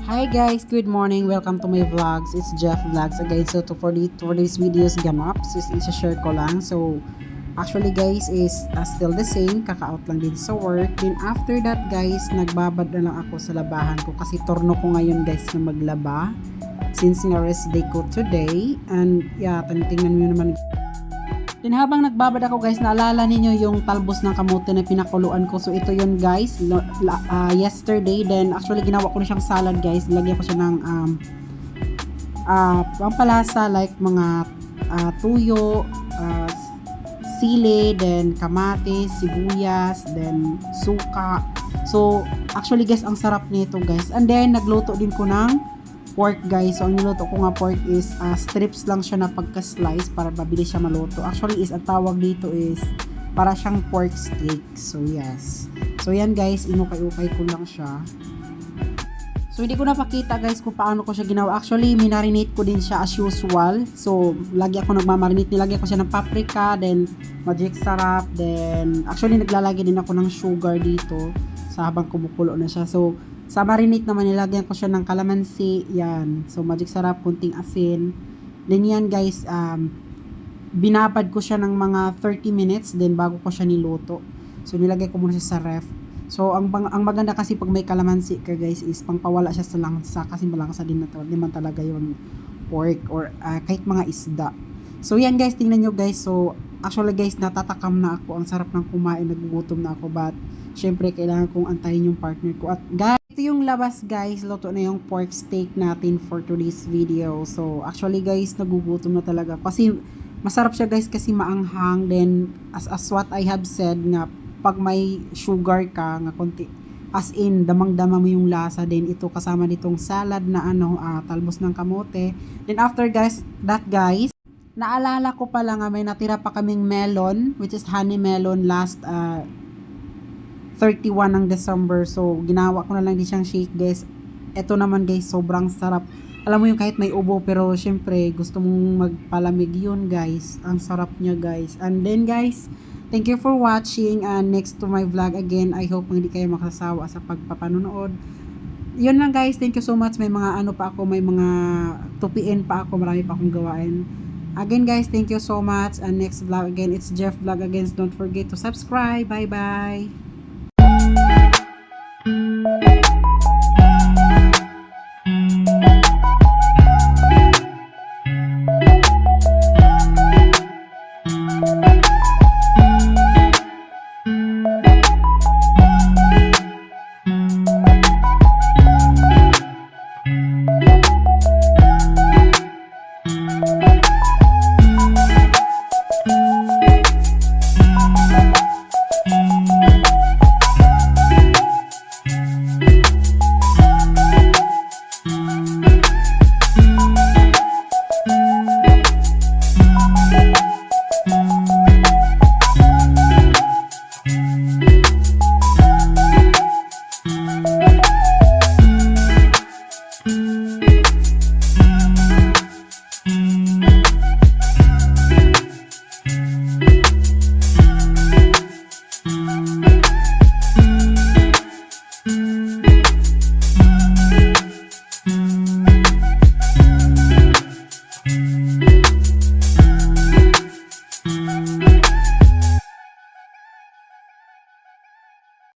Hi guys, good morning. Welcome to my vlogs. It's Jeff Vlogs again. So for this videos ganap, so isa-share ko lang. So actually guys is still the same, kaka-out lang din sa work. Then after that guys, nagbabad na lang ako sa labahan ko kasi turno ko ngayon guys na maglaba. Since nga rest day ko today. And yeah, tingnan niyo naman. Then habang nagbabad ako guys, naalala ninyo yung talbos ng kamote na pinakuluan ko. So ito yun guys, yesterday. Then actually ginawa ko na siyang salad guys. Lagyan ko siya ng pampalasa like mga tuyo, sili, then kamatis, sibuyas, then suka. So actually guys, ang sarap nito guys. And then nagluto din ko ng pork guys. So ang niluto ko nga pork is strips lang siya na pagka-slice para mabilis siya maluto. Actually is ang tawag dito is para siyang pork steak. So yes. So yan guys, inukay-ukay ko lang siya. So hindi ko napakita guys kung paano ko siya ginawa. Actually minarinate ko din siya as usual. So lagi ako nagmamarinate, nilagyan ko siya ng paprika, then magic sarap, then actually naglalagay din ako ng sugar dito sa habang kumukulo na siya. So sa marinate naman nilagyan ko siya ng kalamansi, yan. So magic sarap, kunting asin. Then yan guys, binabad ko siya ng mga 30 minutes then bago ko siya niluto. So nilagay ko muna siya sa ref. So ang maganda kasi pag may kalamansi ka guys is pangpawala siya sa langsa kasi malangsa din naman talaga yung pork or kahit mga isda. So yan guys, tingnan nyo guys. So actually guys, natatakam na ako. Ang sarap ng kumain, nagugutom na ako, but syempre kailangan kong antayin yung partner ko. At guys, ito yung labas guys, luto na yung pork steak natin for today's video. So actually guys, nagugutom na talaga kasi masarap siya guys kasi maanghang. Then as what I have said nga, pag may sugar ka nga konti, as in damang-dama mo yung lasa. Then ito kasama nitong salad na talbos ng kamote. Then after guys, naalala ko pala nga may natira pa kaming melon, which is honey melon last 31 ng December. So ginawa ko na lang din siyang shake guys. Ito naman guys, sobrang sarap. Alam mo yung kahit may ubo pero syempre gusto mong magpalamig yun guys. Ang sarap niya guys. And then guys, thank you for watching, and next to my vlog again. I hope hindi kayo makasawa sa pagpapanonood. Yun lang guys, thank you so much. May mga pa ako, may mga tupiin pa ako, marami pa akong gawain. Again guys, thank you so much, and next vlog again, it's Jeff Vlog again. Don't forget to subscribe. Bye bye.